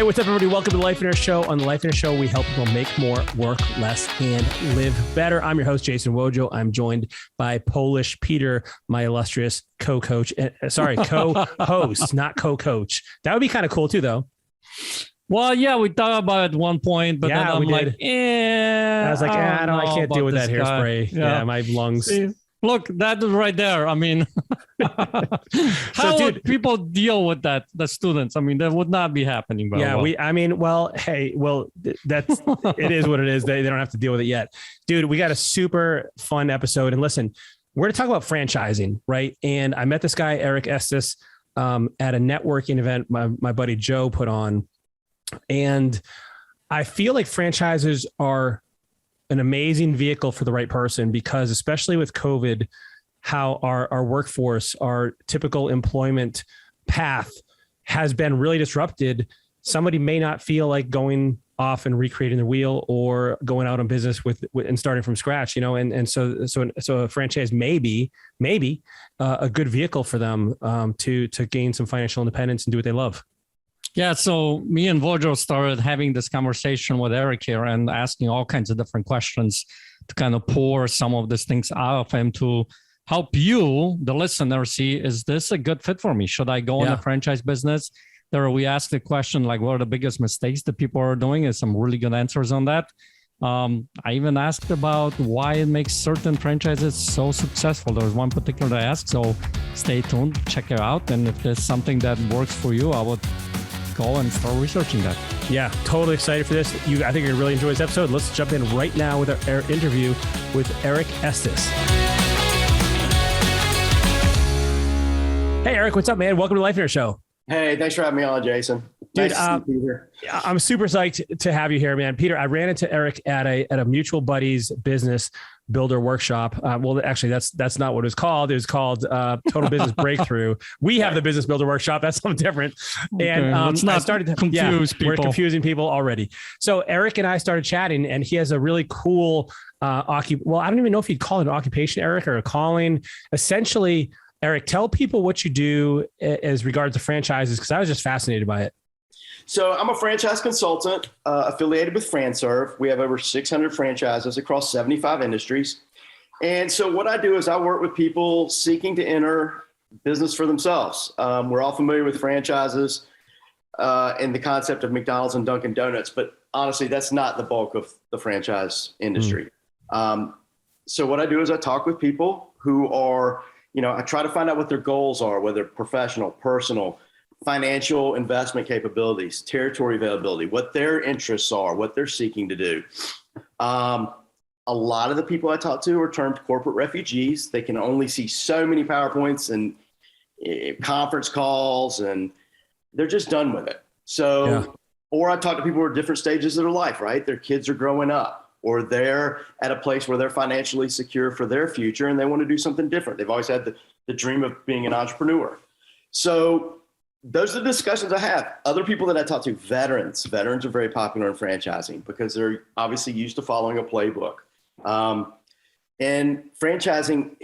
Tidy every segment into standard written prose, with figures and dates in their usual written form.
Hey, what's up, everybody? Welcome to the Life Inner Show. On the Life Inner Show, we help people make more, work less, and live better. I'm your host, Jason Wojo. I'm joined by Polish Peter, my illustrious co-coach. Co-host, not co-coach. That would be kind of cool too, though. Well, yeah, we thought about it at one point, but then I'm like, I was like, I can't deal with that hairspray. Yeah, my lungs. See, look, that is right there. I mean, how would people deal with that? The students, I mean, that would not be happening. That's it is what it is. They don't have to deal with it yet. Dude, we got a super fun episode. And listen, we're going to talk about franchising, right? And I met this guy, Eric Estes, at a networking event my buddy Joe put on. And I feel like franchises are an amazing vehicle for the right person, because especially with COVID, how our workforce, our typical employment path has been really disrupted. Somebody may not feel like going off and recreating the wheel or going out on business with and starting from scratch, and so a franchise may be a good vehicle for them to gain some financial independence and do what they love. Yeah, so me and Vojo started having this conversation with Eric here and asking all kinds of different questions to kind of pour some of these things out of him to help you, the listener, see, is this a good fit for me? Should I go in a franchise business? We asked the question, like, what are the biggest mistakes that people are doing? And some really good answers on that. I even asked about why it makes certain franchises so successful. There was one particular that I asked, so stay tuned, check it out. And if there's something that works for you, I would go and start researching that. Yeah, totally excited for this. I think you're going to really enjoy this episode. Let's jump in right now with our interview with Eric Estes. Hey, Eric, what's up, man? Welcome to the Life Inner Show. Hey, thanks for having me on, Jason. Dude, nice to see you here. I'm super psyched to have you here, man. Peter, I ran into Eric at a mutual buddy's business builder workshop. Well, actually, that's not what it was called. It was called Total Business Breakthrough. We have the business builder workshop. That's something different. Okay, and let's not confuse people. We're confusing people already. So Eric and I started chatting, and he has a really cool I don't even know if you'd call it an occupation, Eric, or a calling. Essentially, Eric, tell people what you do as regards to franchises, because I was just fascinated by it. So I'm a franchise consultant affiliated with FranServe. We have over 600 franchises across 75 industries. And so what I do is I work with people seeking to enter business for themselves. We're all familiar with franchises and the concept of McDonald's and Dunkin' Donuts, but honestly, that's not the bulk of the franchise industry. So what I do is I talk with people who are, I try to find out what their goals are, whether professional, personal, financial, investment capabilities, territory availability, what their interests are, what they're seeking to do. A lot of the people I talk to are termed corporate refugees. They can only see so many PowerPoints and conference calls, and they're just done with it. So, or I talk to people who are at different stages of their life, right? Their kids are growing up, or they're at a place where they're financially secure for their future and they want to do something different. They've always had the dream of being an entrepreneur. So those are the discussions I have. Other people that I talk to, veterans are very popular in franchising because they're obviously used to following a playbook. And franchising,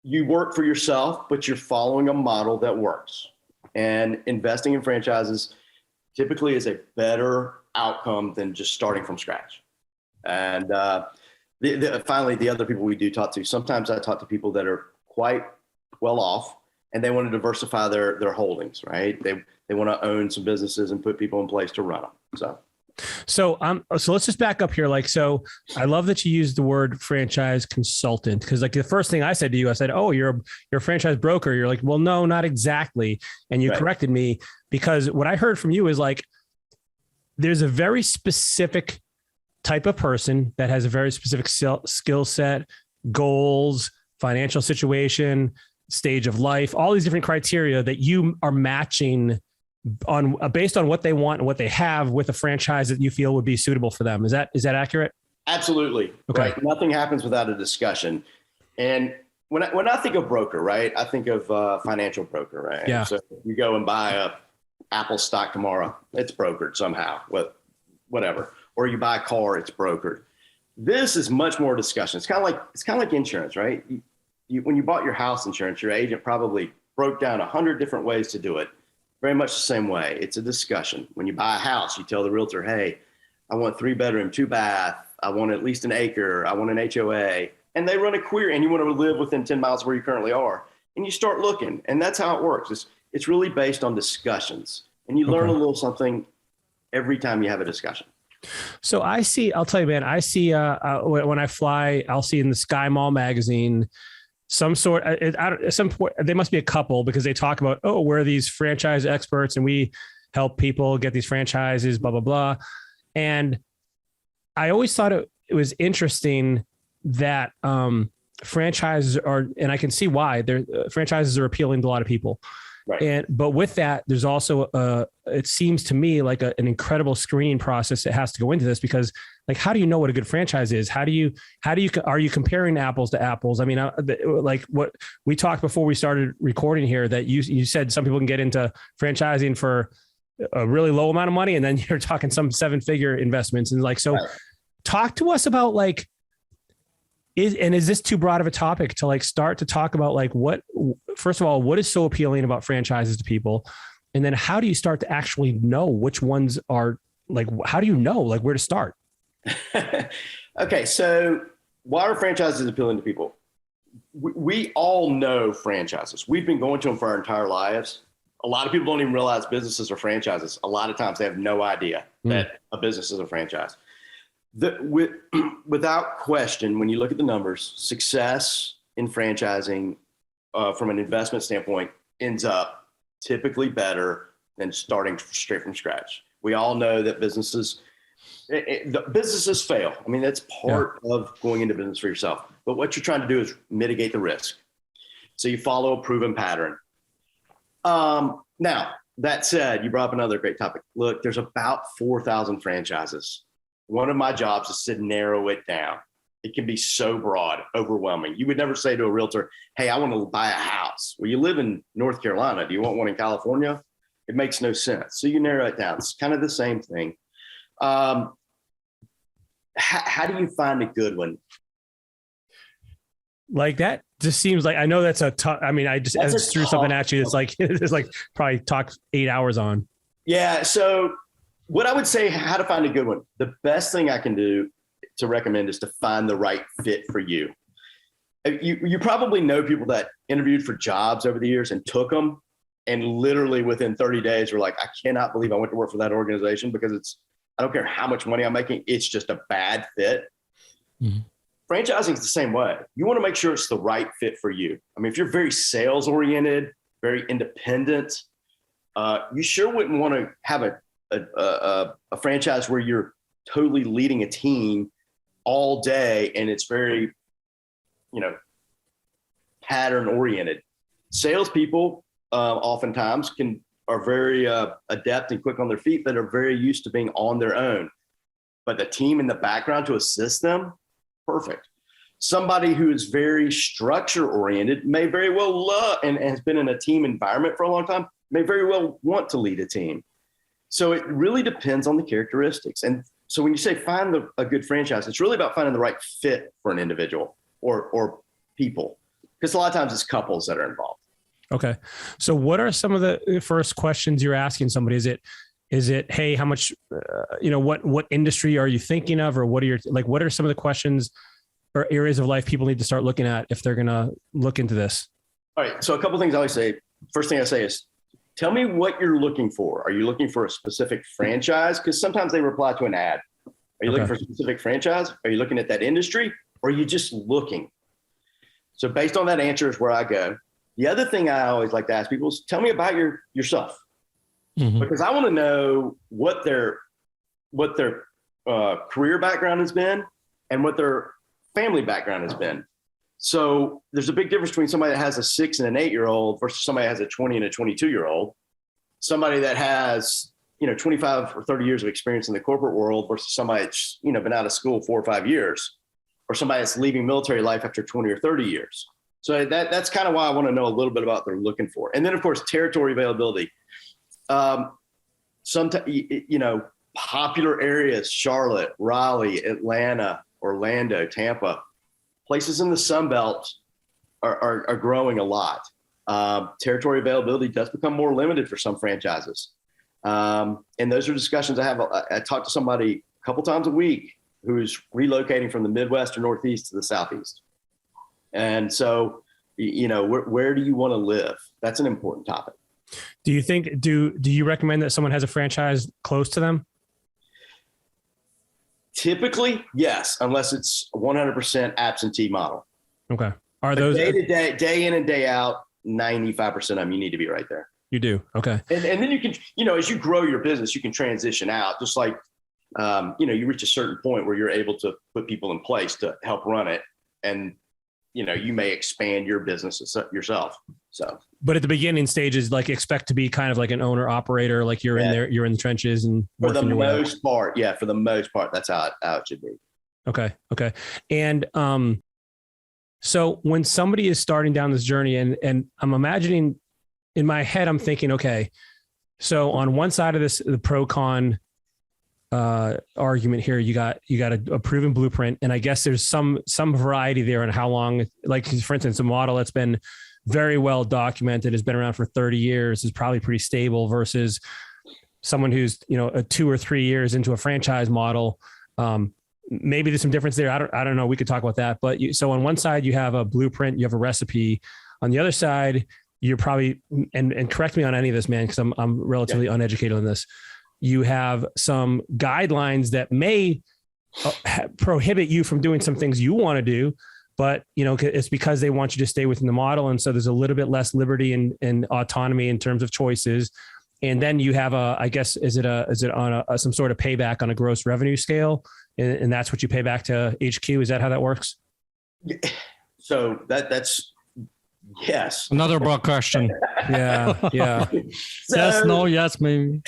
you work for yourself, but you're following a model that works. And investing in franchises typically is a better outcome than just starting from scratch. And finally, the other people we do talk to, sometimes I talk to people that are quite well off and they want to diversify their holdings, right? They want to own some businesses and put people in place to run them. So let's just back up here. So I love that you used the word franchise consultant, because the first thing I said to you, I said, "Oh, you're a franchise broker." You're like, "Well, no, not exactly." And you corrected me, because what I heard from you is there's a very specific type of person that has a very specific skill set, goals, financial situation, stage of life, all these different criteria that you are matching on based on what they want and what they have with a franchise that you feel would be suitable for them. Is that accurate? Absolutely. Okay. Right. Nothing happens without a discussion. And when I think of broker, right, I think of financial broker, right? Yeah. So you go and buy a Apple stock tomorrow, it's brokered somehow, whatever. Or you buy a car, it's brokered. This is much more discussion. It's kind of like insurance, right? When you bought your house insurance, your agent probably broke down 100 different ways to do it. very much the same way. It's a discussion. When you buy a house, you tell the realtor, hey, I want 3-bedroom, 2-bath. I want at least an acre. I want an HOA. And they run a query, and you want to live within 10 miles of where you currently are. And you start looking, and that's how it works. It's really based on discussions, and you learn a little something every time you have a discussion. So I'll tell you, man, I see when I fly, I'll see in the Sky Mall magazine some sort. At some point, they must be a couple because they talk about, oh, we're these franchise experts and we help people get these franchises, blah blah blah. And I always thought it was interesting that franchises are, and I can see why franchises are appealing to a lot of people. Right. But with that, there's also it seems to me like an incredible screening process that has to go into this, because like, how do you know what a good franchise is? Are you comparing apples to apples? I mean, like what we talked before we started recording here, that you said some people can get into franchising for a really low amount of money, and then you're talking some 7-figure investments. And like, so talk to us about like, is this too broad of a topic to like start to talk about like first of all, what is so appealing about franchises to people? And then how do you start to actually know which ones are like, how do you know like where to start? Okay. So why are franchises appealing to people? We all know franchises. We've been going to them for our entire lives. A lot of people don't even realize businesses are franchises. A lot of times they have no idea that a business is a franchise. Without question, when you look at the numbers, success in franchising from an investment standpoint ends up typically better than starting straight from scratch. We all know that businesses fail. I mean, that's part of going into business for yourself. But what you're trying to do is mitigate the risk. So you follow a proven pattern. Now, that said, you brought up another great topic. Look, there's about 4,000 franchises. One of my jobs is to narrow it down. It can be so broad, overwhelming. You would never say to a realtor, hey, I want to buy a house. Well, you live in North Carolina. Do you want one in California? It makes no sense. So you narrow it down. It's kind of the same thing. How do you find a good one? Like that just seems like, I know that's a tough, I mean, I just threw something at you. It's like, it's like probably talk 8 hours on. Yeah. So what I would say, how to find a good one. The best thing I can do to recommend is to find the right fit for you. You probably know people that interviewed for jobs over the years and took them, and literally within 30 days were like, I cannot believe I went to work for that organization because I don't care how much money I'm making. It's just a bad fit. Mm-hmm. Franchising is the same way. You want to make sure it's the right fit for you. I mean, if you're very sales oriented, very independent, you sure wouldn't want to have a franchise where you're totally leading a team all day and it's very, pattern oriented. Salespeople oftentimes are very adept and quick on their feet, but are very used to being on their own. But the team in the background to assist them, perfect. Somebody who is very structure oriented may very well love and has been in a team environment for a long time, may very well want to lead a team. So it really depends on the characteristics. And so when you say find a good franchise, it's really about finding the right fit for an individual or people, because a lot of times it's couples that are involved. Okay. So what are some of the first questions you're asking somebody? Is it, hey, how much, what industry are you thinking of, or what are some of the questions or areas of life people need to start looking at if they're going to look into this? All right. So a couple of things I always say. First thing I say is, tell me what you're looking for. Are you looking for a specific franchise? Because sometimes they reply to an ad. Are you looking for a specific franchise? Are you looking at that industry? Or are you just looking? So based on that answer is where I go. The other thing I always like to ask people is, tell me about yourself. Mm-hmm. Because I want to know what their career background has been and what their family background has been. So there's a big difference between somebody that has a 6 and an 8-year-old versus somebody that has a 20 and a 22-year-old. Somebody that has, 25 or 30 years of experience in the corporate world versus somebody that's, been out of school 4 or 5 years, or somebody that's leaving military life after 20 or 30 years. So that's kind of why I want to know a little bit about what they're looking for. And then of course, territory availability. Popular areas, Charlotte, Raleigh, Atlanta, Orlando, Tampa, places in the Sun Belt are growing a lot. Territory availability does become more limited for some franchises. And those are discussions I have. I talk to somebody a couple times a week who's relocating from the Midwest or Northeast to the Southeast. And so, where do you want to live? That's an important topic. Do you think, do you recommend that someone has a franchise close to them? Typically, yes, unless it's 100% absentee model. Okay. Are those day to day, day in and day out, 95% of them, you need to be right there. You do. Okay. And then you can, as you grow your business, you can transition out, just like, you reach a certain point where you're able to put people in place to help run it. And, you may expand your business yourself. So, but at the beginning stages, like expect to be kind of like an owner operator, like you're in there, you're in the trenches and for the most part. Yeah. For the most part, that's how it should be. Okay. Okay. And, so when somebody is starting down this journey and I'm imagining in my head, I'm thinking, okay, so on one side of this, the pro con argument here, you got a proven blueprint. And I guess there's some variety there on how long, like for instance, a model that's been very well documented, has been around for 30 years, is probably pretty stable versus someone who's, a 2 or 3 years into a franchise model. Maybe there's some difference there. I don't know. We could talk about that, but so on one side you have a blueprint, you have a recipe. On the other side, you're probably, and correct me on any of this, man, because I'm relatively uneducated on this. You have some guidelines that may prohibit you from doing some things you want to do, but it's because they want you to stay within the model. And so there's a little bit less liberty and autonomy in terms of choices. And then you have I guess, is it on some sort of payback on a gross revenue scale? And that's what you pay back to HQ. Is that how that works? So that's yes. Another broad question. Yeah. Yes, no, yes, maybe.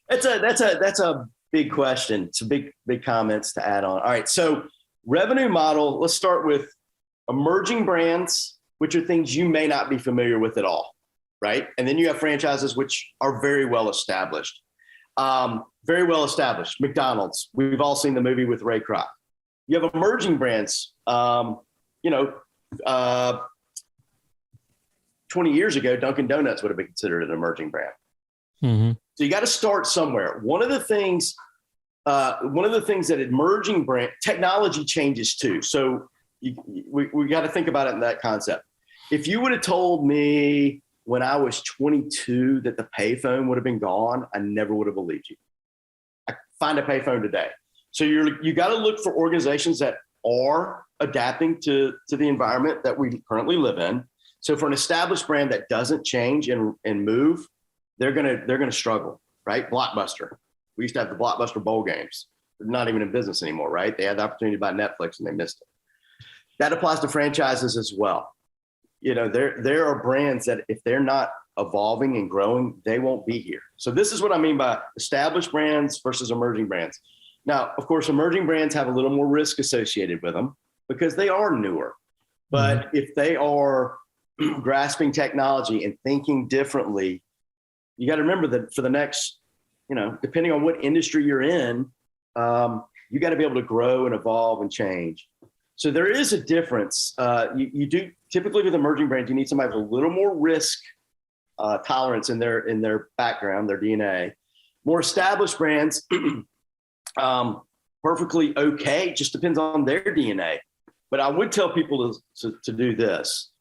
That's a big question. It's a big comments to add on. All right. So revenue model, let's start with emerging brands, which are things you may not be familiar with at all. Right. And then you have franchises, which are very well established. Very well established. McDonald's. We've all seen the movie with Ray Kroc. You have emerging brands. 20 years ago, Dunkin' Donuts would have been considered an emerging brand. Mm-hmm. So you got to start somewhere. One of the things that emerging brand technology changes too. So we got to think about it in that concept. If you would have told me when I was 22 that the payphone would have been gone, I never would have believed you. I find a payphone today. So you got to look for organizations that are adapting to the environment that we currently live in. So for an established brand that doesn't change and move, they're gonna struggle, right? Blockbuster. We used to have the Blockbuster bowl games. They're not even in business anymore, right? They had the opportunity to buy Netflix and they missed it. That applies to franchises as well. There are brands that if they're not evolving and growing, they won't be here. So this is what I mean by established brands versus emerging brands. Now, of course, emerging brands have a little more risk associated with them because they are newer. But if they are grasping technology and thinking differently, you got to remember that for the next, depending on what industry you're in, you got to be able to grow and evolve and change. So there is a difference. You do typically with emerging brands, you need somebody with a little more risk tolerance in their background, their DNA. More established brands, perfectly okay. Just depends on their DNA. But I would tell people to do this.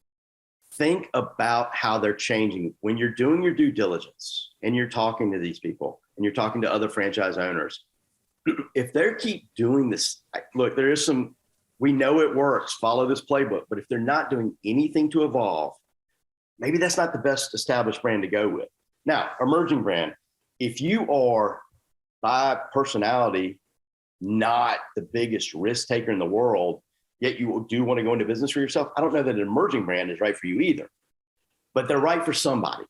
Think about how they're changing. When you're doing your due diligence and you're talking to these people and you're talking to other franchise owners, if they keep doing this, look, there is some, we know it works, follow this playbook, but if they're not doing anything to evolve, maybe that's not the best established brand to go with. Now, emerging brand, if you are by personality, not the biggest risk taker in the world, yet you do want to go into business for yourself, I don't know that an emerging brand is right for you either, but they're right for somebody.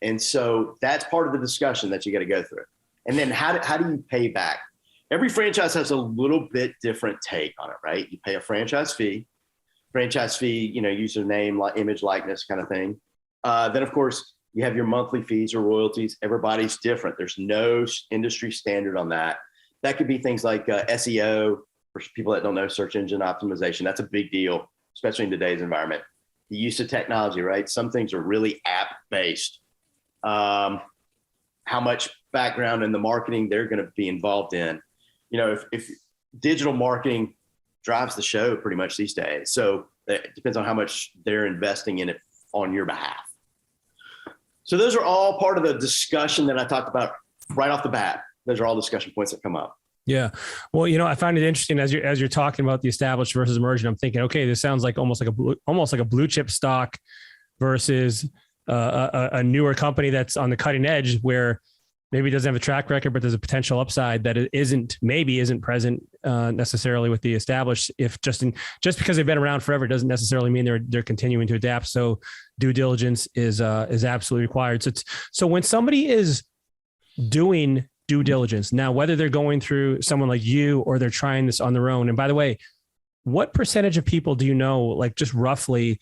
And so that's part of the discussion that you got to go through. And then how do you pay back? Every franchise has a little bit different take on it, right? You pay a franchise fee, username, image, likeness kind of thing. Then of course you have your monthly fees or royalties. Everybody's different. There's no industry standard on that. That could be things like SEO, for people that don't know, search engine optimization. That's a big deal, especially in today's environment. the use of technology, right? Some things are really app based. How much background in the marketing they're going to be involved in. If digital marketing drives the show pretty much these days. So it depends on how much they're investing in it on your behalf. So those are all part of the discussion that I talked about right off the bat. Those are all discussion points that come up. Yeah. Well, I find it interesting as you're talking about the established versus emerging. I'm thinking, okay, this sounds like almost like a blue chip stock versus a newer company that's on the cutting edge where maybe it doesn't have a track record, but there's a potential upside that it isn't present necessarily with the established. If just because they've been around forever doesn't necessarily mean they're continuing to adapt. So due diligence is absolutely required. So when somebody is doing due diligence now, whether they're going through someone like you or they're trying this on their own, and by the way, what percentage of people do you know, like just roughly,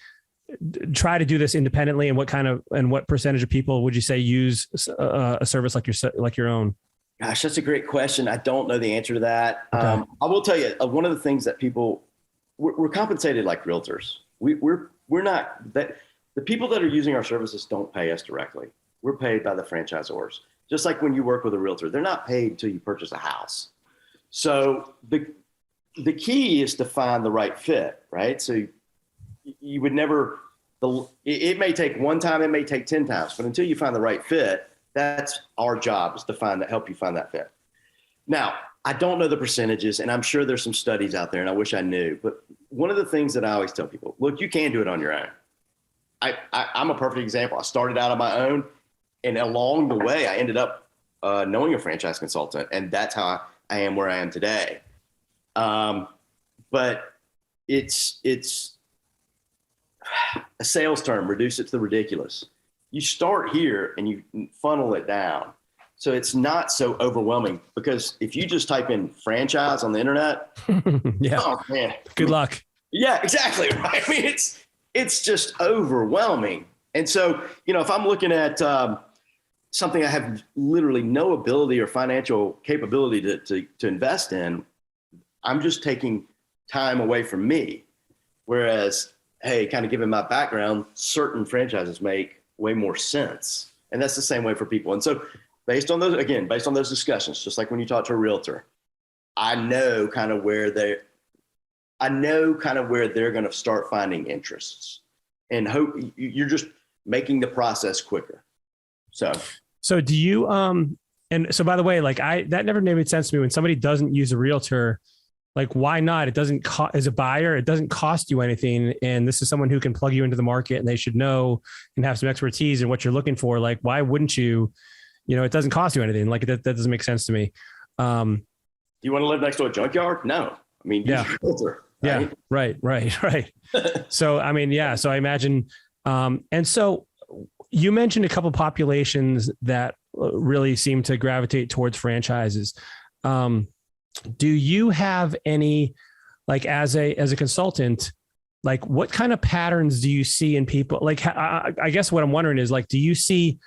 try to do this independently, and what percentage of people would you say use a service like your own? Gosh, that's a great question. I don't know the answer to that. Okay. I will tell you, one of the things that we're compensated like realtors. We're not that. The people that are using our services don't pay us directly. We're paid by the franchisors. Just like when you work with a realtor, they're not paid until you purchase a house. So the key is to find the right fit, right? So you would never, it may take one time, it may take 10 times, but until you find the right fit, that's our job, is to help you find that fit. Now, I don't know the percentages, and I'm sure there's some studies out there, and I wish I knew, but one of the things that I always tell people, look, you can do it on your own. I'm a perfect example. I started out on my own, and along the way, I ended up knowing a franchise consultant, and that's how I am where I am today. But it's a sales term, reduce it to the ridiculous. You start here and you funnel it down. So it's not so overwhelming, because if you just type in franchise on the internet, yeah, oh man, good luck. Yeah, exactly. Right. I mean, it's just overwhelming. And so, if I'm looking at something I have literally no ability or financial capability to invest in, I'm just taking time away from me. Whereas, hey, kind of given my background, certain franchises make way more sense. And that's the same way for people. And so based on those discussions, just like when you talk to a realtor, I know kind of where they're going to start finding interests, and hope you're just making the process quicker. So do you, and so by the way, like that never made sense to me when somebody doesn't use a realtor. Like, why not? It doesn't as a buyer, it doesn't cost you anything. And this is someone who can plug you into the market, and they should know and have some expertise in what you're looking for. Like, why wouldn't you, it doesn't cost you anything. Like that doesn't make sense to me. Do you want to live next to a junkyard? No. I mean, yeah. Filter, right? Yeah. Right. So, I mean, yeah. So I imagine, and so you mentioned a couple populations that really seem to gravitate towards franchises. Do you have any, like as a consultant, like what kind of patterns do you see in people? Like, I guess what I'm wondering is, like, do you see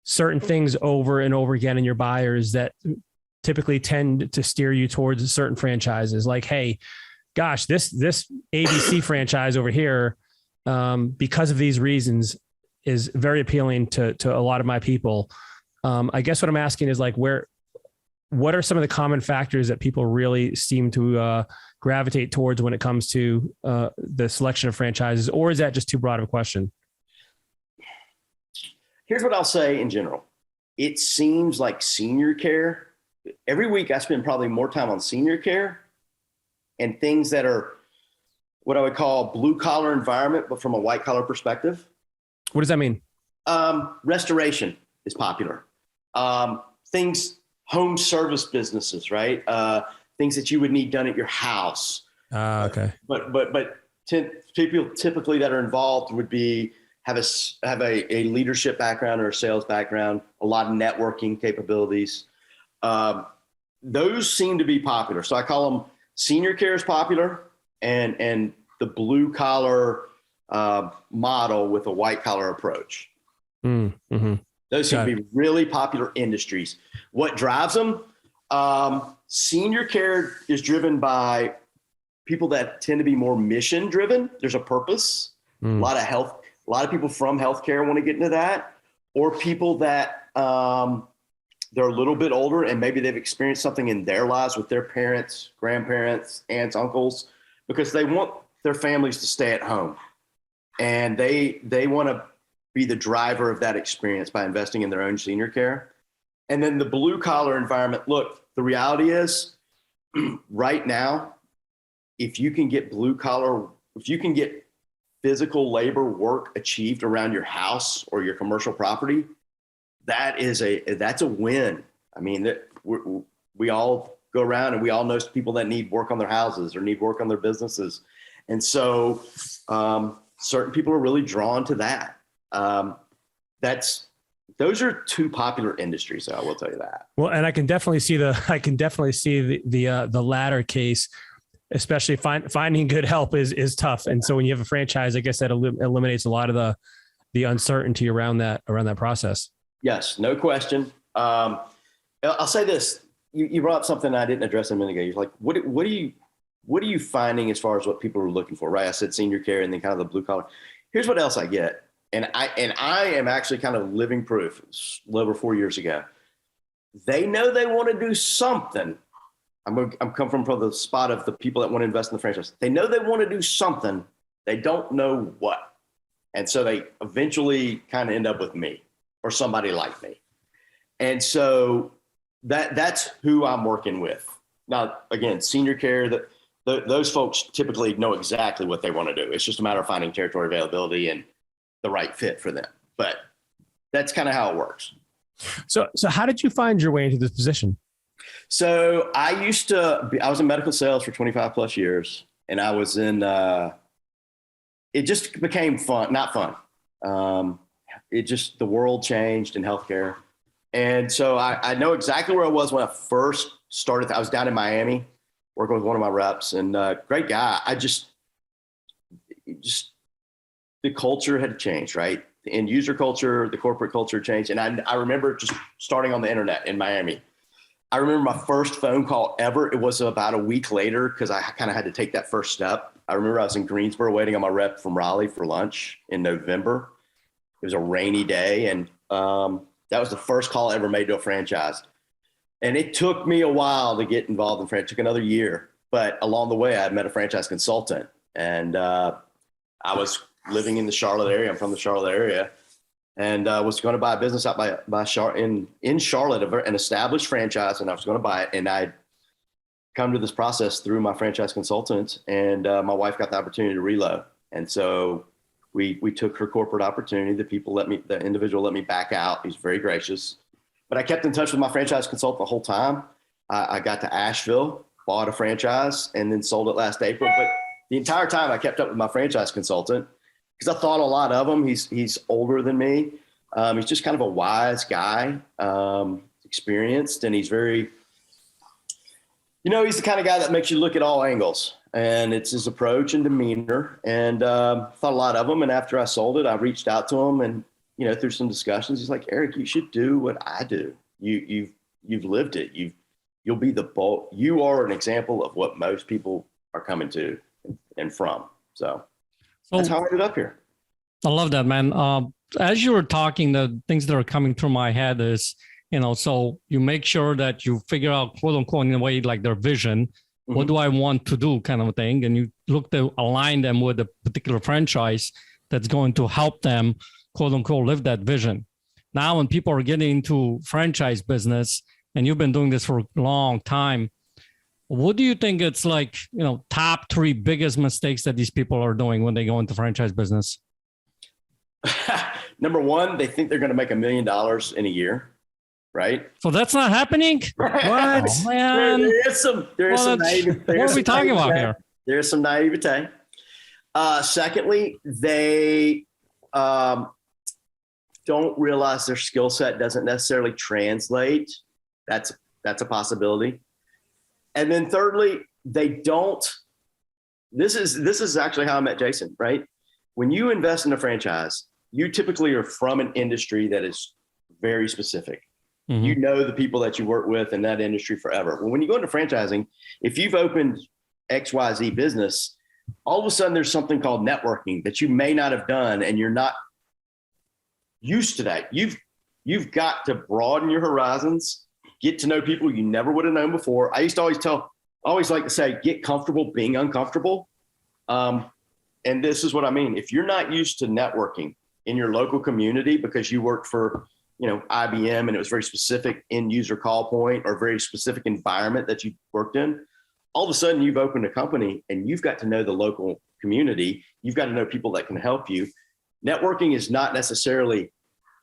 certain things over and over again in your buyers that typically tend to steer you towards certain franchises? Like, hey, gosh, this ABC franchise over here, because of these reasons, is very appealing to a lot of my people. I guess what I'm asking is, like, what are some of the common factors that people really seem to gravitate towards when it comes to the selection of franchises, or is that just too broad of a question? Here's what I'll say in general. It seems like senior care, every week I spend probably more time on senior care and things that are what I would call blue collar environment, but from a white collar perspective. What does that mean? Restoration is popular. Home service businesses, right? Things that you would need done at your house. Okay. But people typically that are involved would have a leadership background or a sales background, a lot of networking capabilities. Those seem to be popular. So I call them senior care is popular, and the blue collar model with a white collar approach. Mm-hmm. Those seem to be really popular industries. What drives them? Senior care is driven by people that tend to be more mission driven. There's a purpose. A lot of people from healthcare want to get into that, or people that they're a little bit older and maybe they've experienced something in their lives with their parents, grandparents, aunts, uncles, because they want their families to stay at home. And they want to be the driver of that experience by investing in their own senior care. And then the blue collar environment, look, the reality is right now, if you can get physical labor work achieved around your house or your commercial property, that's a win. I mean, we all go around and we all know people that need work on their houses or need work on their businesses. And so certain people are really drawn to that. Those are two popular industries, I will tell you that. Well, and I can definitely see the latter case, especially finding good help is tough. And so when you have a franchise, I guess that eliminates a lot of the uncertainty around that process. Yes, no question. I'll say this. You brought up something I didn't address a minute ago. You're like, what are you finding as far as what people are looking for, right? I said senior care and then kind of the blue collar. Here's what else I get. And I am actually kind of living proof. It's a little over 4 years ago. They know they want to do something. I'm coming from the spot of the people that want to invest in the franchise. They know they want to do something. They don't know what. And so they eventually kind of end up with me or somebody like me. And so that's who I'm working with. Now, again, senior care, those folks typically know exactly what they want to do. It's just a matter of finding territory availability and the right fit for them. But that's kind of how it works. So how did you find your way into this position? So I was in medical sales for 25 plus years, and I was in, it just became fun, not fun. The world changed in healthcare. And so I know exactly where I was when I first started. I was down in Miami working with one of my reps, and great guy. The culture had changed, right? The end user culture, the corporate culture changed. And I remember just starting on the internet in Miami. I remember my first phone call ever. It was about a week later because I kind of had to take that first step. I remember I was in Greensboro waiting on my rep from Raleigh for lunch in November. It was a rainy day. And that was the first call I ever made to a franchise. And it took me a while to get involved in franchise. It took another year. But along the way, I had met a franchise consultant. And I was living in the Charlotte area. I'm from the Charlotte area. And was going to buy a business out in Charlotte, an established franchise, and I was going to buy it. And I'd come to this process through my franchise consultant, and my wife got the opportunity to reload. And so we took her corporate opportunity. The individual let me back out. He's very gracious. But I kept in touch with my franchise consultant the whole time. I got to Asheville, bought a franchise, and then sold it last April. But the entire time I kept up with my franchise consultant, because I thought a lot of him. He's older than me. He's just kind of a wise guy, experienced, and he's very, he's the kind of guy that makes you look at all angles, and it's his approach and demeanor. And thought a lot of him. And after I sold it, I reached out to him, and through some discussions, he's like, Eric, you should do what I do. You've lived it. You'll be the bulk. You are an example of what most people are coming to and from. So that's how I ended up here. I love that, man. As you were talking, the things that are coming through my head is, so you make sure that you figure out, quote unquote, in a way, like their vision. Mm-hmm. What do I want to do kind of a thing? And you look to align them with a particular franchise that's going to help them, quote unquote, live that vision. Now, when people are getting into franchise business, and you've been doing this for a long time, what do you think it's like, top 3 biggest mistakes that these people are doing when they go into franchise business? Number one, they think they're going to make $1 million in a year, right? So that's not happening? What? Oh, man. There is some naivete. What are we talking about here? There's some naivete. Secondly, they don't realize their skill set doesn't necessarily translate. That's a possibility. And then thirdly, they don't, this is actually how I met Jason, right? When you invest in a franchise, you typically are from an industry that is very specific. Mm-hmm. You know the people that you work with in that industry forever. Well, when you go into franchising, if you've opened XYZ business, all of a sudden there's something called networking that you may not have done, and you're not used to that. You've got to broaden your horizons, get to know people you never would have known before. I used to always like to say, get comfortable being uncomfortable. And this is what I mean. If you're not used to networking in your local community because you worked for, IBM and it was very specific end user call point or very specific environment that you worked in, all of a sudden you've opened a company and you've got to know the local community. You've got to know people that can help you. Networking is not necessarily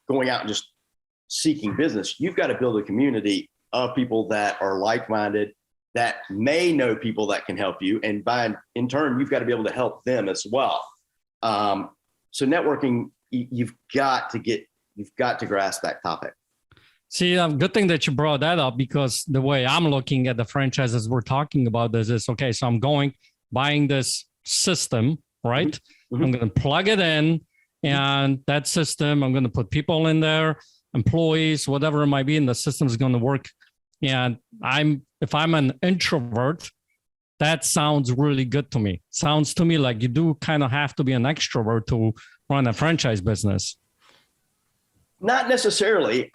going out and just seeking business. You've got to build a community of people that are like-minded, that may know people that can help you. And in turn, you've got to be able to help them as well. So networking, you've got to grasp that topic. See, good thing that you brought that up, because the way I'm looking at the franchises we're talking about this is, okay, so I'm buying this system, right? Mm-hmm. I'm going to plug it in, and that system, I'm going to put people in there, employees, whatever it might be, and the system is going to work. And if I'm an introvert, that sounds really good to me. Sounds to me like you do kind of have to be an extrovert to run a franchise business. Not necessarily.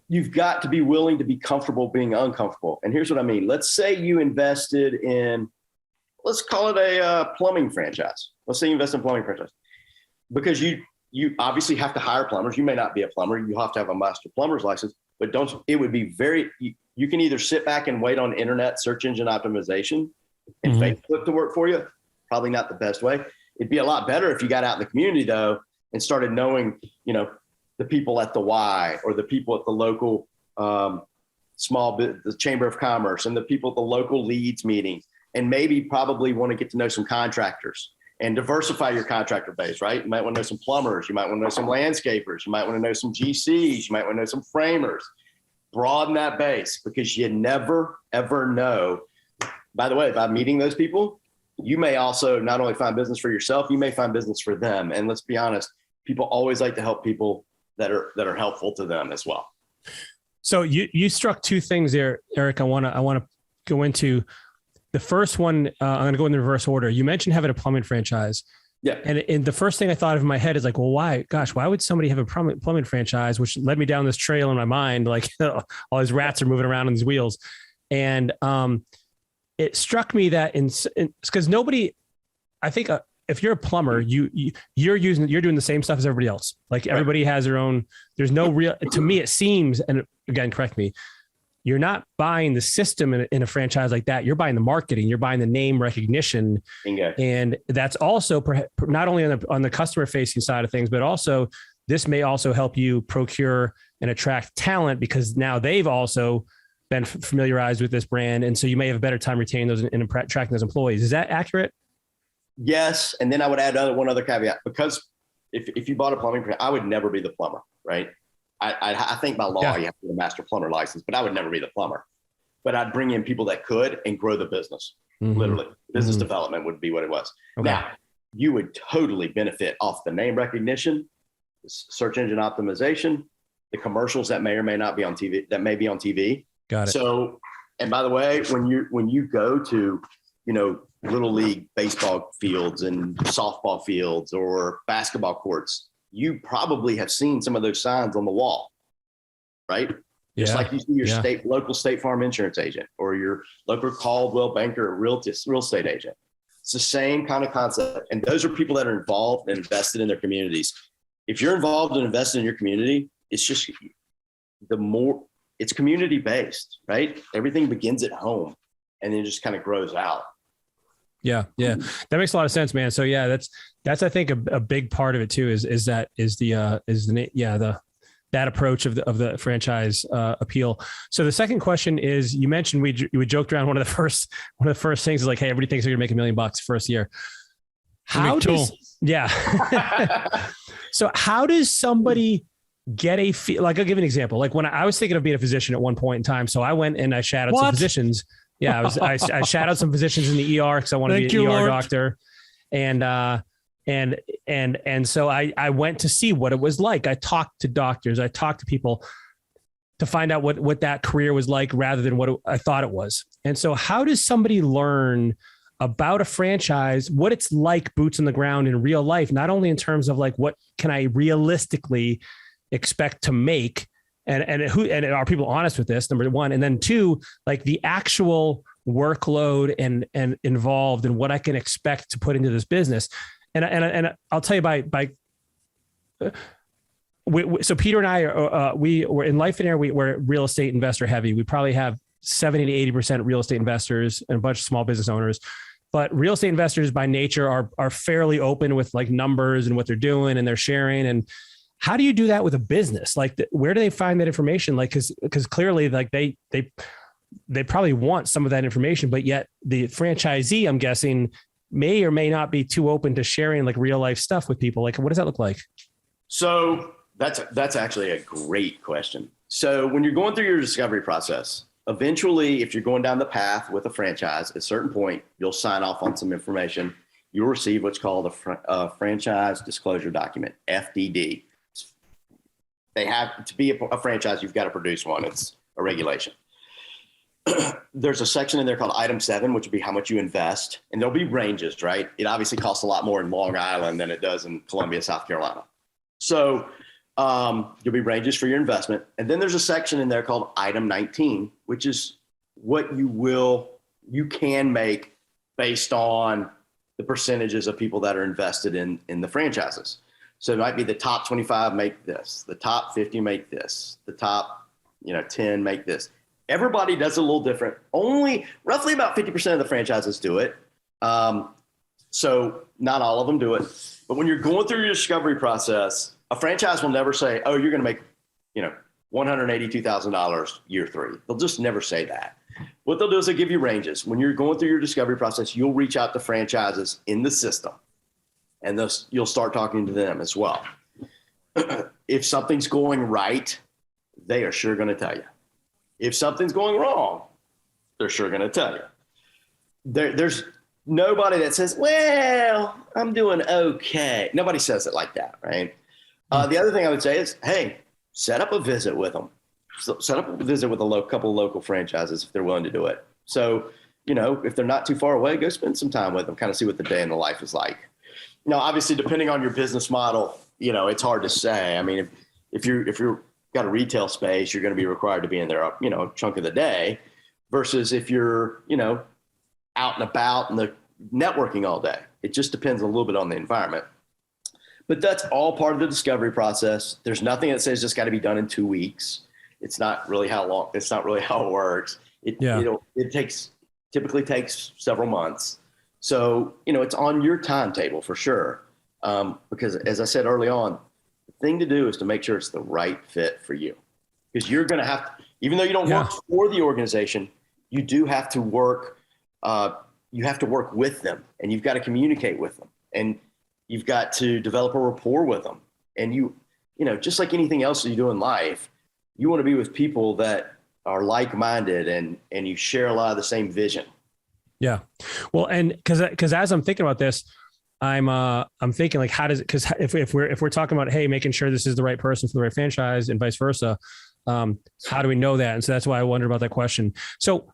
You've got to be willing to be comfortable being uncomfortable. And here's what I mean. Let's say you invested in, let's call it a plumbing franchise. Let's say you invest in a plumbing franchise, because you obviously have to hire plumbers. You may not be a plumber. You have to have a master plumber's license, but it would be you can either sit back and wait on internet search engine optimization and Facebook to work for you. Probably not the best way. It'd be a lot better if you got out in the community though, and started knowing, the people at the Y or the people at the local the Chamber of Commerce and the people at the local leads meetings, and maybe probably want to get to know some contractors and diversify your contractor base, right? You might want to know some plumbers. You might want to know some landscapers. You might want to know some GCs. You might want to know some framers. Broaden that base, because you never, ever know. By the way, by meeting those people, you may also not only find business for yourself, you may find business for them. And let's be honest, people always like to help people that are helpful to them as well. So you struck two things there, Eric. I want to go into the first one. I'm going to go in the reverse order. You mentioned having a plumbing franchise. Yeah. And the first thing I thought of in my head is like, well, why would somebody have a plumbing franchise? Which led me down this trail in my mind, like all these rats are moving around on these wheels. And it struck me that because nobody, I think if you're a plumber, you're doing the same stuff as everybody else. Like everybody has their own, there's no real, to me, it seems, and again, correct me, you're not buying the system in a franchise like that. You're buying the marketing, you're buying the name recognition. Bingo. And that's also not only on the customer facing side of things, but also this may also help you procure and attract talent, because now they've also been familiarized with this brand. And so you may have a better time retaining those and attracting those employees. Is that accurate? Yes. And then I would add one other caveat, because if you bought a plumbing, I would never be the plumber, right? I think by law, you have to get a master plumber license, but I would never be the plumber. But I'd bring in people that could and grow the business. Literally, business development would be what it was. Okay. Now, you would totally benefit off the name recognition, search engine optimization, the commercials that may or may not be on TV, Got it. So, and by the way, when you go to, little league baseball fields and softball fields or basketball courts, you probably have seen some of those signs on the wall, right? Yeah. Just like you see your local State Farm insurance agent or your local Caldwell Banker real estate agent. It's the same kind of concept. And those are people that are involved and invested in their communities. If you're involved and invested in your community, it's just it's community based, right? Everything begins at home and then just kind of grows out. Yeah. That makes a lot of sense, man. So yeah, that's I think a big part of it too, that approach of the franchise appeal. So the second question is, you mentioned we joked around one of the first things is like, hey, everybody thinks they're gonna make $1 million first year. So how does somebody get a feel? Like, I'll give you an example. Like when I was thinking of being a physician at one point in time, so I went and I shadowed some physicians. Yeah, I shadowed some physicians in the ER because I wanted to be an ER doctor, and so I went to see what it was like. I talked to doctors, I talked to people to find out what that career was like rather than what I thought it was. And so, how does somebody learn about a franchise, what it's like boots on the ground in real life, not only in terms of like, what can I realistically expect to make? And are people honest with this? Number one. And then two, like the actual workload and involved and what I can expect to put into this business. And I'll tell you so Peter and I, we were in Life and Air. We're real estate investor heavy. We probably have 70 to 80% real estate investors and a bunch of small business owners. But real estate investors by nature are fairly open with like numbers and what they're doing and they're sharing. And how do you do that with a business? Like, where do they find that information? Like, because clearly, like they probably want some of that information, but yet the franchisee, I'm guessing, may or may not be too open to sharing like real life stuff with people. Like, what does that look like? So that's actually a great question. So when you're going through your discovery process, eventually, if you're going down the path with a franchise, at a certain point, you'll sign off on some information. You'll receive what's called a franchise disclosure document, FDD. They have to be a franchise. You've got to produce one. It's a regulation. There's a section in there called Item 7, which would be how much you invest. And there'll be ranges, right? It obviously costs a lot more in Long Island than it does in Columbia, South Carolina. So there'll be ranges for your investment. And then there's a section in there called Item 19, which is what you can make based on the percentages of people that are invested in the franchises. So it might be the top 25 make this, the top 50 make this, the top 10 make this. Everybody does it a little different. Only roughly about 50% of the franchises do it. So not all of them do it. But when you're going through your discovery process, a franchise will never say, oh, you're going to make $182,000 year 3. They'll just never say that. What they'll do is they'll give you ranges. When you're going through your discovery process, you'll reach out to franchises in the system, and you'll start talking to them as well. If something's going right, they are sure going to tell you. If something's going wrong, they're sure going to tell you. There's nobody that says, well, I'm doing okay. Nobody says it like that, right? The other thing I would say is, hey, set up a visit with them. Set up a visit with a couple of local franchises if they're willing to do it. So, if they're not too far away, go spend some time with them, kind of see what the day in the life is like. Now, obviously, depending on your business model, it's hard to say. I mean, if you're got a retail space, you're going to be required to be in there, a chunk of the day, versus if you're, out and about and the networking all day. It just depends a little bit on the environment. But that's all part of the discovery process. There's nothing that says it's got to be done in 2 weeks. It's not really how long. It's not really how it works. It typically takes several months. So it's on your timetable for sure. Because as I said early on, the thing to do is to make sure it's the right fit for you. Because you're going to have to, even though you don't work for the organization, you do have to work. You have to work with them, and you've got to communicate with them, and you've got to develop a rapport with them. And just like anything else that you do in life, you want to be with people that are like-minded and you share a lot of the same vision. Yeah. Well, and because as I'm thinking about this, I'm thinking like, how does it, because if we're talking about, hey, making sure this is the right person for the right franchise and vice versa, how do we know that? And so that's why I wondered about that question. So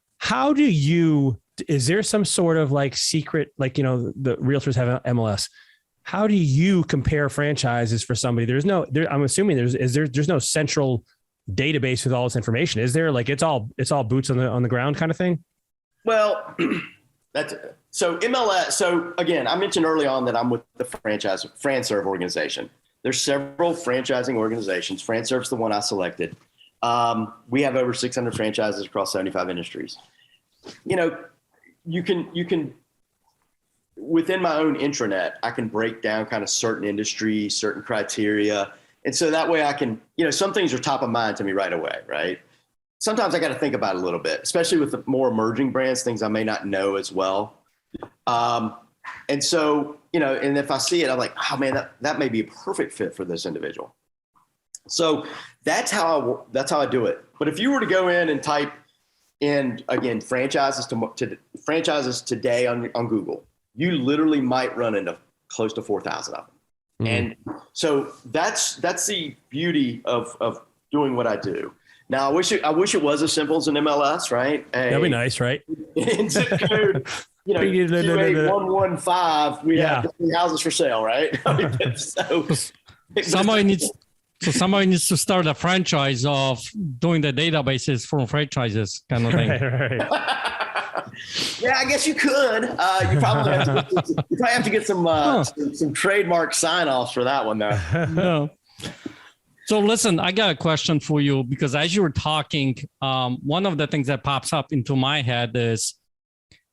is there some sort of like secret, like, the realtors have MLS. How do you compare franchises for somebody? I'm assuming there's no central database with all this information. Is there? Like, it's all boots on the ground kind of thing? Well, so MLS. So again, I mentioned early on that I'm with the FranServe organization. There's several franchising organizations. FranServe's the one I selected. We have over 600 franchises across 75 industries. You can within my own intranet, I can break down kind of certain industries, certain criteria. And so that way I can, some things are top of mind to me right away, right? Sometimes I got to think about it a little bit, especially with the more emerging brands, things I may not know as well. And so, and if I see it, I'm like, oh man, that may be a perfect fit for this individual. So that's how I do it. But if you were to go in and type in, again, franchises today on Google, you literally might run into close to 4,000 of them. Mm-hmm. And so that's the beauty of doing what I do. Now, I wish it was as simple as an MLS, right? That'd be nice, right? Zip code, 28115, we have 50 houses for sale, right? Somebody needs to start a franchise of doing the databases for franchises kind of thing. Right. Yeah, I guess you could. You probably have to get some trademark sign-offs for that one, though. No. So listen, I got a question for you, because as you were talking, one of the things that pops up into my head is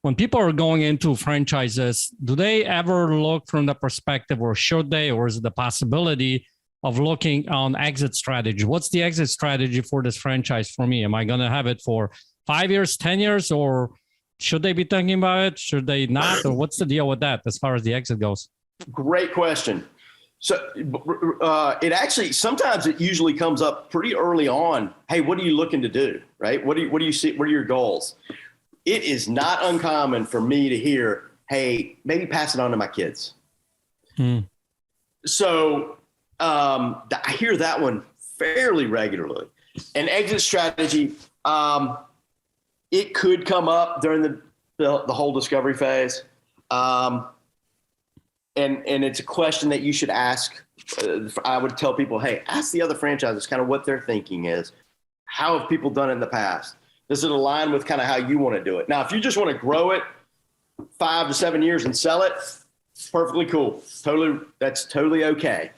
when people are going into franchises, do they ever look from the perspective, or should they, or is it the possibility of looking on exit strategy? What's the exit strategy for this franchise for me? Am I going to have it for 5 years, 10 years, or should they be thinking about it? Should they not? Or what's the deal with that as far as the exit goes? Great question. So it actually, sometimes it usually comes up pretty early on. Hey, what are you looking to do? Right? What do you see? What are your goals? It is not uncommon for me to hear, hey, maybe pass it on to my kids. So I hear that one fairly regularly. An exit strategy, it could come up during the whole discovery phase. And it's a question that you should ask. I would tell people, hey, ask the other franchises kind of what their thinking is. How have people done it in the past? Does it align with kind of how you want to do it? Now, if you just want to grow it 5 to 7 years and sell it, perfectly cool. That's totally okay.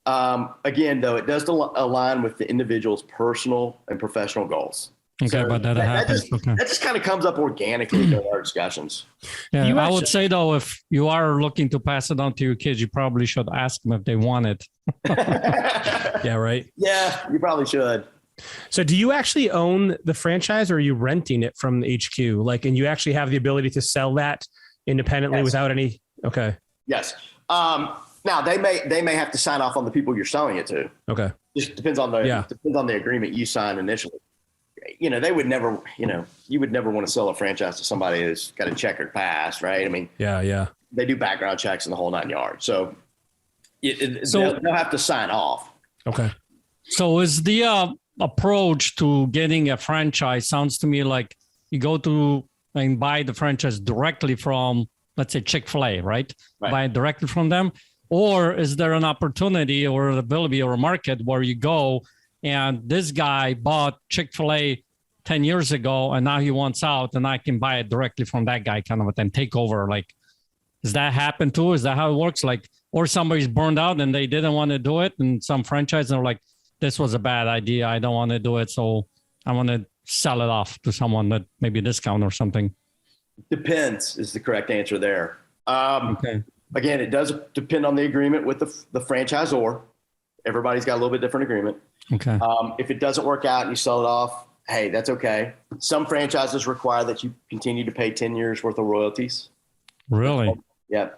Again, though, it does align with the individual's personal and professional goals. Okay, so but that happens. That just kind of comes up organically during our discussions. Yeah, I would say, though, if you are looking to pass it on to your kids, you probably should ask them if they want it. Yeah, right. Yeah, you probably should. So do you actually own the franchise, or are you renting it from the HQ? Like, and you actually have the ability to sell that independently without any? Okay. Yes. Now they may have to sign off on the people you're selling it to. Okay. Just depends on the agreement you signed initially. They would never, you would never want to sell a franchise to somebody who's got a checkered past, right? I mean, yeah. They do background checks in the whole 9 yards. So, they'll have to sign off. Okay. So is the approach to getting a franchise, sounds to me like you go to and buy the franchise directly from, let's say, Chick-fil-A, right? Buy it directly from them. Or is there an opportunity or an ability or a market where you go and this guy bought Chick-fil-A 10 years ago and now he wants out and I can buy it directly from that guy kind of a thing, take over? Like, does that happen too? Is that how it works? Like, or somebody's burned out and they didn't want to do it, and some franchise and they're like, this was a bad idea, I don't want to do it, so I want to sell it off to someone that maybe discount or something. Depends is the correct answer there. Okay. Again, it does depend on the agreement with the franchisor. Everybody's got a little bit different agreement. Okay. If it doesn't work out and you sell it off, hey, that's okay. Some franchises require that you continue to pay 10 years worth of royalties. Really? Yeah.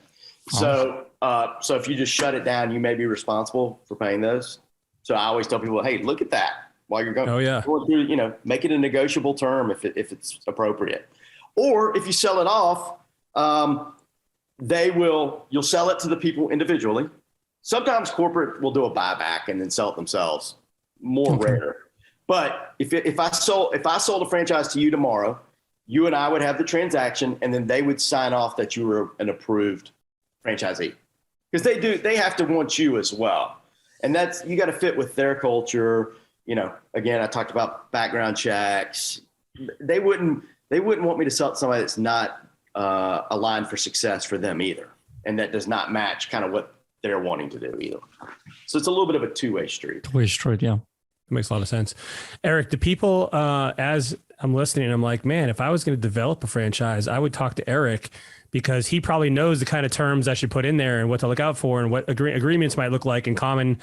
So if you just shut it down, you may be responsible for paying those. So I always tell people, hey, look at that while you're going. Oh, yeah. Going through, make it a negotiable term if it's appropriate. Or if you sell it off, you'll sell it to the people individually. Sometimes corporate will do a buyback and then sell it themselves. More rare. But if I sold a franchise to you tomorrow, you and I would have the transaction, and then they would sign off that you were an approved franchisee, because they have to want you as well. And you got to fit with their culture. Again, I talked about background checks. They wouldn't want me to sell to somebody that's not aligned for success for them either, and that does not match kind of what they're wanting to do either. So it's a little bit of a two-way street. Two-way street, yeah. That makes a lot of sense. Eric, the people, as I'm listening, I'm like, man, if I was going to develop a franchise, I would talk to Eric, because he probably knows the kind of terms I should put in there and what to look out for and what agreements might look like and common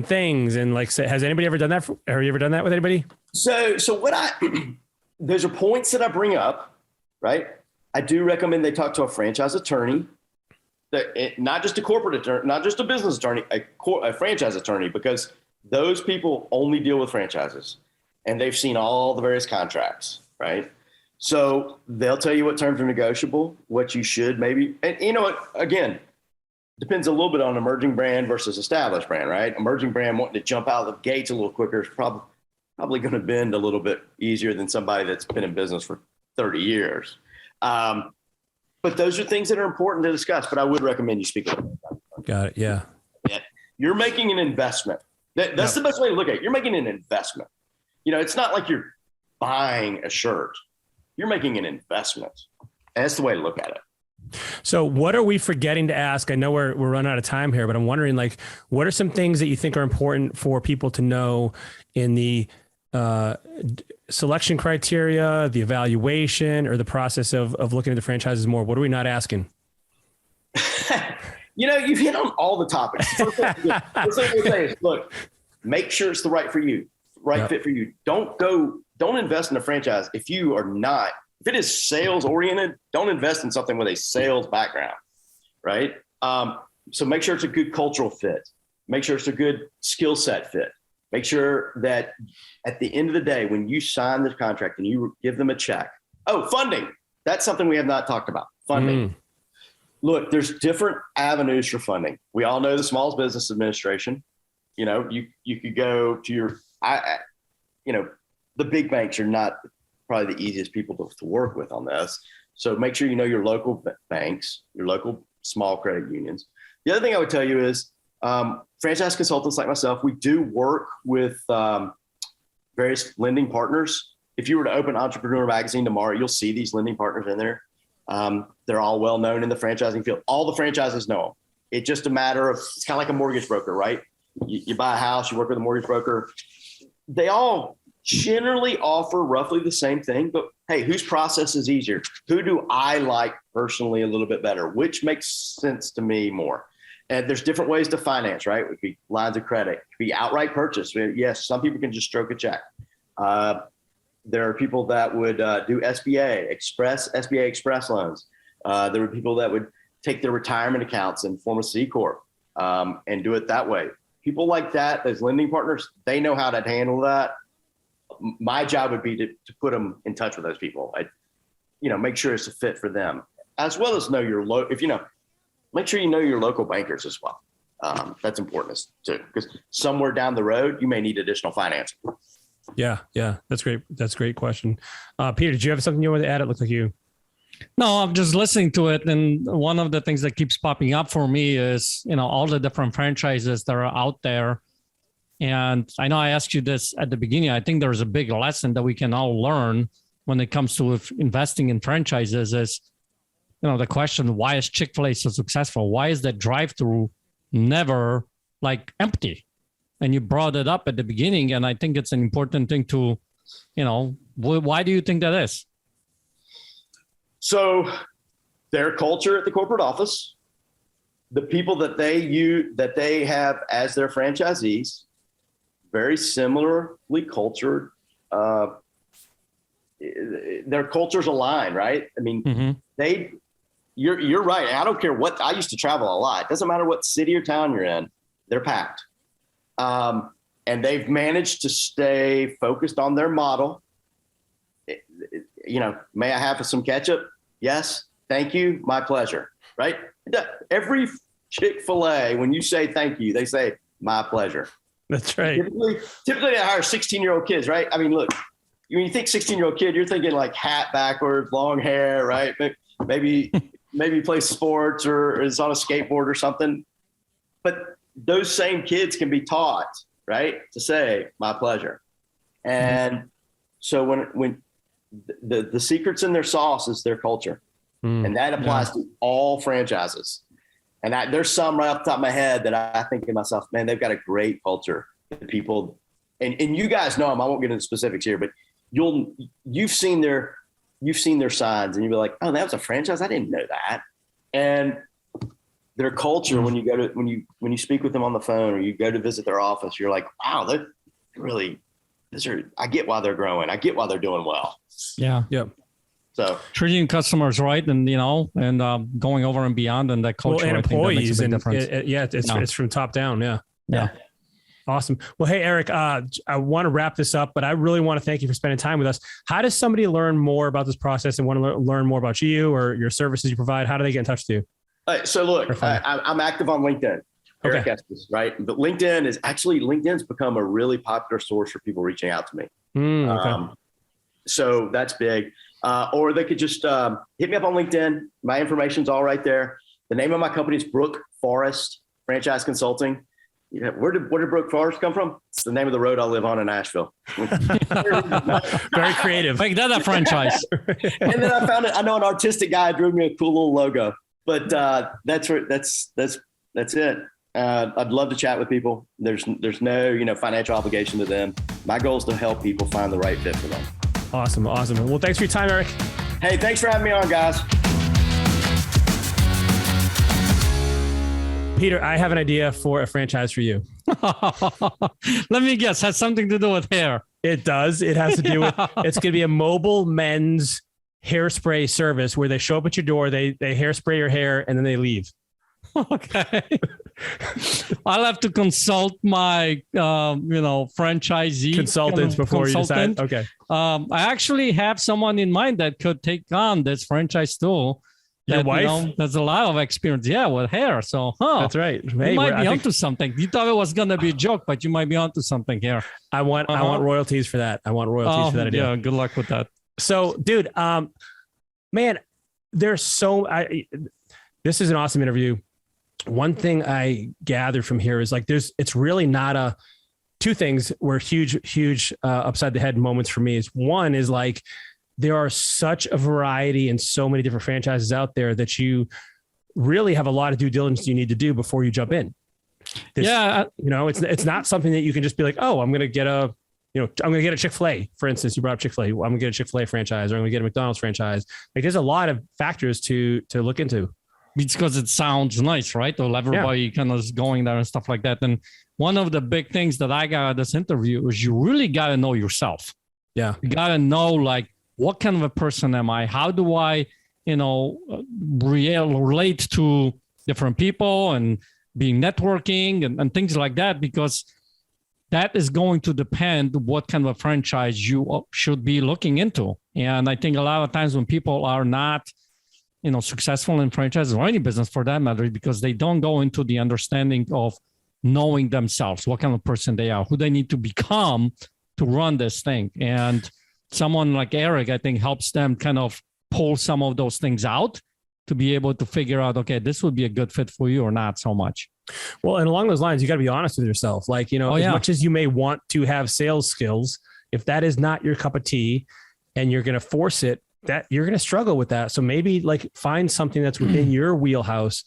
things. And like, has anybody ever done that? Have you ever done that with anybody? So those are points that I bring up, right? I do recommend they talk to a franchise attorney, not just a corporate attorney, not just a business attorney, a franchise attorney, because those people only deal with franchises and they've seen all the various contracts, right? So they'll tell you what terms are negotiable, what you should maybe, and again, depends a little bit on emerging brand versus established brand, right? Emerging brand wanting to jump out of the gates a little quicker is probably going to bend a little bit easier than somebody that's been in business for 30 years. But those are things that are important to discuss, but I would recommend you speak with them. Got it. Yeah. You're making an investment. That's the best way to look at it. You're making an investment. It's not like you're buying a shirt. You're making an investment. And that's the way to look at it. So what are we forgetting to ask? I know we're running out of time here, but I'm wondering, like, what are some things that you think are important for people to know in the selection criteria, the evaluation, or the process of looking at the franchises more? What are we not asking? You've hit on all the topics. First thing I would say is, look, make sure it's the right for you, fit for you. Don't invest in a franchise if it is sales oriented. Don't invest in something with a sales background, right? So make sure it's a good cultural fit. Make sure it's a good skill set fit. Make sure that at the end of the day, when you sign the contract and you give them a check, funding. That's something we have not talked about. Funding. Look, there's different avenues for funding. We all know the Small Business Administration. You could go to the big banks are not probably the easiest people to work with on this. So make sure you know your local banks, your local small credit unions. The other thing I would tell you is franchise consultants like myself, we do work with various lending partners. If you were to open Entrepreneur Magazine tomorrow, you'll see these lending partners in there. They're all well known in the franchising field. All the franchises know them. It's just a matter of, it's kind of like a mortgage broker, right? You buy a house, you work with a mortgage broker. They all generally offer roughly the same thing, but hey, whose process is easier? Who do I like personally a little bit better? Which makes sense to me more? And there's different ways to finance, right? It could be lines of credit, it could be outright purchase. Yes, some people can just stroke a check. There are people that would do SBA Express loans. There were people that would take their retirement accounts and form a C Corp and do it that way. People like that, as lending partners, they know how to handle that. My job would be to put them in touch with those people. Make sure it's a fit for them, as well as know your make sure you know your local bankers as well. That's important too, because somewhere down the road, you may need additional financing. Yeah. That's great. That's a great question. Peter, did you have something you wanted to add? It looks like you. No, I'm just listening to it. And one of the things that keeps popping up for me is, all the different franchises that are out there. And I know I asked you this at the beginning. I think there's a big lesson that we can all learn when it comes to investing in franchises is, the question, why is Chick-fil-A so successful? Why is that drive-through never empty? And you brought it up at the beginning. And I think it's an important thing to, why do you think that is? So their culture at the corporate office, the people that they have as their franchisees, very similarly cultured. Their cultures align, right? I mean, you're right. I don't care I used to travel a lot. It doesn't matter what city or town you're in, they're packed. And they've managed to stay focused on their model. May I have some ketchup? Yes. Thank you. My pleasure. Right. Every Chick-fil-A, when you say thank you, they say my pleasure. That's right. Typically they hire 16-year-old kids, right? I mean, look, when you think 16-year-old kid, you're thinking like hat backwards, long hair, right? Maybe plays sports or is on a skateboard or something. But those same kids can be taught, right, to say my pleasure. And so when the secret's in their sauce is their culture, and that applies to all franchises. And there's some right off the top of my head that I think to myself, man, they've got a great culture. The people, and you guys know them. I won't get into specifics here, but you've seen their signs, and you'll be like, oh, that was a franchise. I didn't know that. And their culture, when you speak with them on the phone or you go to visit their office, you're like, wow, they're really. I get why they're growing. I get why they're doing well. Yeah. Yep. So treating customers right, and going over and beyond, and that culture. Well, and employees, I think that makes a big and it's from top down. Yeah. Awesome. Well, hey, Eric, I want to wrap this up, but I really want to thank you for spending time with us. How does somebody learn more about this process and want to learn more about you or your services you provide? How do they get in touch with you? So look, I'm active on LinkedIn. Eric Estes, right? But LinkedIn's become a really popular source for people reaching out to me. Okay. So that's big. or they could just hit me up on LinkedIn. My information's all right there. The name of my company is Brook Forest Franchise Consulting. Yeah, where did Brook Forest come from? It's the name of the road I live on in Nashville. Very creative. Make that a franchise. And then I found it. I know an artistic guy drew me a cool little logo, but that's it. I'd love to chat with people. There's no financial obligation to them. My goal is to help people find the right fit for them. Awesome. Well, thanks for your time, Eric. Hey, thanks for having me on, guys. Peter, I have an idea for a franchise for you. Let me guess. Has something to do with hair. It does. It has to do with, it's going to be a mobile men's hairspray service where they show up at your door, they hairspray your hair, and then they leave. Okay. I'll have to consult my, franchisee consultants before you decide. Okay. I actually have someone in mind that could take on this franchise too. Your wife? There's a lot of experience. Yeah, with hair. So, that's right. Hey, you might be onto something. You thought it was going to be a joke, but you might be onto something here. I want royalties for that. I want royalties for that idea. Yeah, good luck with that. So, dude, man, this is an awesome interview. One thing I gathered from here is like, it's really not two things were huge upside the head moments for me. Is one is like, there are such a variety and so many different franchises out there that you really have a lot of due diligence you need to do before you jump in. It's not something that you can just be like, oh, I'm going to get a Chick-fil-A, for instance. You brought up Chick-fil-A. I'm going to get a Chick-fil-A franchise, or I'm going to get a McDonald's franchise. Like, there's a lot of factors to look into. Because it sounds nice, right? Or everybody kind of is going there and stuff like that. And one of the big things that I got out of this interview is you really got to know yourself. Yeah. You got to know, like, what kind of a person am I? How do I, relate to different people and being networking and things like that? Because that is going to depend what kind of a franchise you should be looking into. And I think a lot of times when people are not, successful in franchises or any business for that matter, because they don't go into the understanding of knowing themselves, what kind of person they are, who they need to become to run this thing. And someone like Eric, I think, helps them kind of pull some of those things out to be able to figure out, okay, this would be a good fit for you or not so much. Well, and along those lines, you got to be honest with yourself. Like, as much as you may want to have sales skills, if that is not your cup of tea and you're going to force it, that you're going to struggle with that. So maybe like find something that's within your wheelhouse.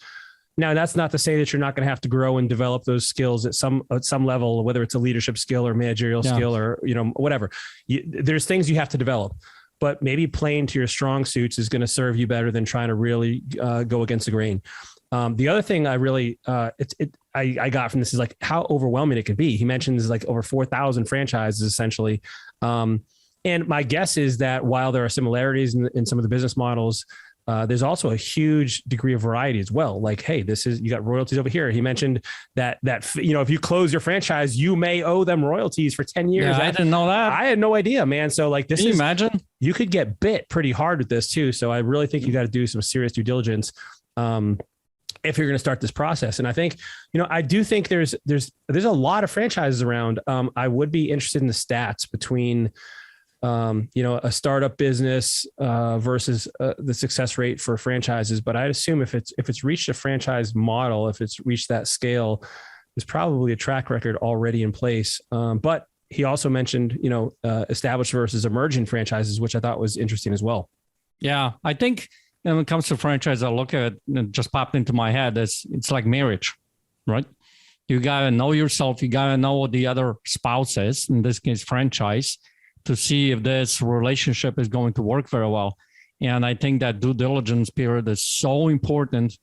Now, that's not to say that you're not going to have to grow and develop those skills at some level, whether it's a leadership skill or managerial skill or, whatever. There's things you have to develop, but maybe playing to your strong suits is going to serve you better than trying to really go against the grain. The other thing I really, I got from this is like how overwhelming it could be. He mentions like over 4,000 franchises essentially. And my guess is that while there are similarities in some of the business models, there's also a huge degree of variety as well. Like, hey, you got royalties over here. He mentioned that if you close your franchise, you may owe them royalties for 10 years. Yeah, I didn't know that. I had no idea, man. So like Can you imagine? You could get bit pretty hard with this too. So I really think you got to do some serious due diligence if you're going to start this process. And I think, I do think there's a lot of franchises around. I would be interested in the stats between a startup business versus the success rate for franchises. But I'd assume if it's reached a franchise model, if it's reached that scale, there's probably a track record already in place. But he also mentioned, established versus emerging franchises, which I thought was interesting as well. Yeah, I think when it comes to franchise, I look at it just popped into my head. It's like marriage, right? You got to know yourself. You got to know what the other spouse is, in this case, franchise, to see if this relationship is going to work very well. And I think that due diligence period is so important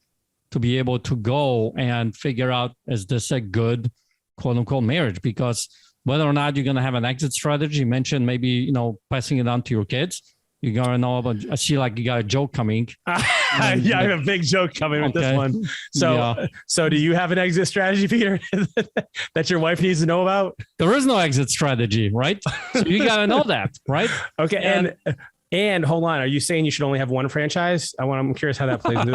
to be able to go and figure out, is this a good quote unquote marriage? Because whether or not you're going to have an exit strategy, you mentioned maybe, passing it on to your kids. You got to know about, I see like you got a joke coming. Yeah, I have a big joke coming with this one. So do you have an exit strategy, Peter, that your wife needs to know about? There is no exit strategy, right? So you got to know that, right? Okay. And hold on, are you saying you should only have one franchise? I'm curious how that plays into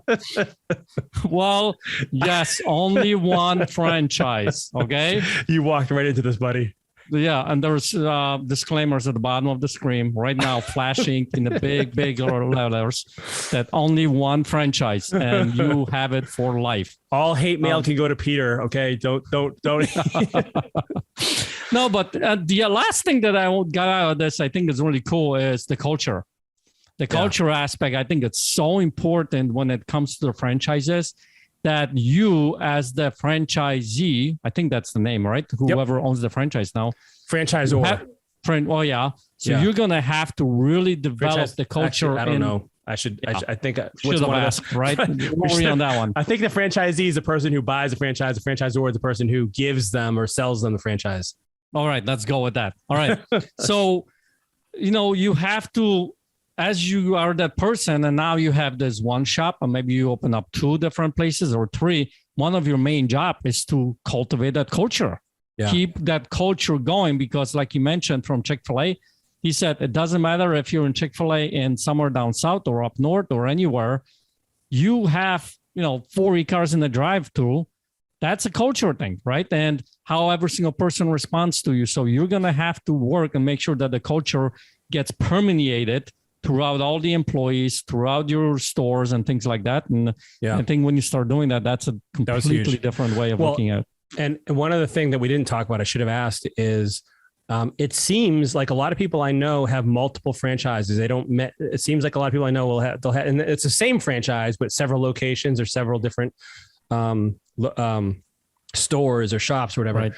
this. Well, yes, only one franchise. Okay. You walked right into this, buddy. Yeah, and there's disclaimers at the bottom of the screen right now, flashing in the big letters that only one franchise, and you have it for life. All hate mail can go to Peter. Okay, don't. No, but the last thing that I got out of this, I think is really cool, is the culture. The culture aspect, I think it's so important when it comes to the franchises, that you as the franchisee, I think that's the name, right? Whoever owns the franchise now. Franchisor. So you're going to have to really develop the culture. Actually, I don't know. I think should have asked, right? Worry on that one. I think the franchisee is the person who buys the franchise. The franchisor is the person who gives them or sells them the franchise. All right, let's go with that. All right. So, you have to, as you are that person, and now you have this one shop, and maybe you open up 2 different places or 3. One of your main job is to cultivate that culture. Yeah. Keep that culture going, because like you mentioned from Chick-fil-A, he said, it doesn't matter if you're in Chick-fil-A in somewhere down south or up north or anywhere, you have, 40 cars in the drive-thru. That's a culture thing, right? And how every single person responds to you. So you're going to have to work and make sure that the culture gets permeated throughout all the employees, throughout your stores and things like that. And I think when you start doing that, that's a completely different way of looking at it. And one other thing that we didn't talk about, I should have asked, is it seems like a lot of people I know have multiple franchises. It seems like a lot of people I know they'll have, and it's the same franchise, but several locations or several different stores or shops or whatever. Right.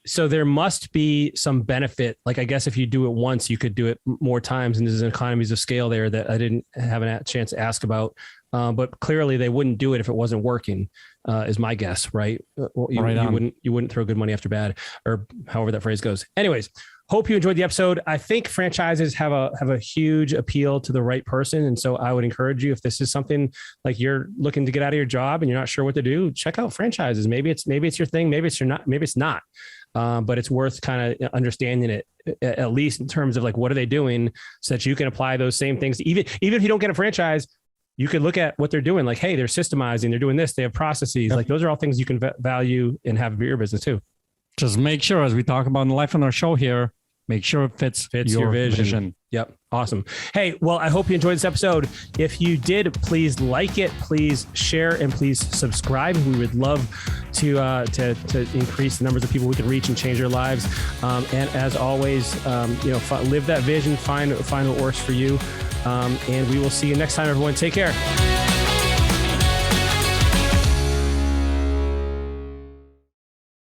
So there must be some benefit. Like, I guess if you do it once, you could do it more times. And there's economies of scale there that I didn't have a chance to ask about. But clearly they wouldn't do it if it wasn't working, is my guess, right? You wouldn't throw good money after bad, or however that phrase goes. Anyways, hope you enjoyed the episode. I think franchises have a huge appeal to the right person. And so I would encourage you, if this is something like you're looking to get out of your job and you're not sure what to do, check out franchises. Maybe it's your thing. Maybe it's not. But it's worth kind of understanding it, at least in terms of like, what are they doing, so that you can apply those same things. Even if you don't get a franchise, you could look at what they're doing. Like, hey, they're systemizing, they're doing this, they have processes. Like, those are all things you can value and have your business too. Just make sure, as we talk about in Life on our show here, make sure it fits your vision. Yep. Awesome. Hey, well, I hope you enjoyed this episode. If you did, please like it, please share, and please subscribe. We would love to increase the numbers of people we can reach and change their lives. And as always, live that vision, find what works for you. And we will see you next time, everyone. Take care.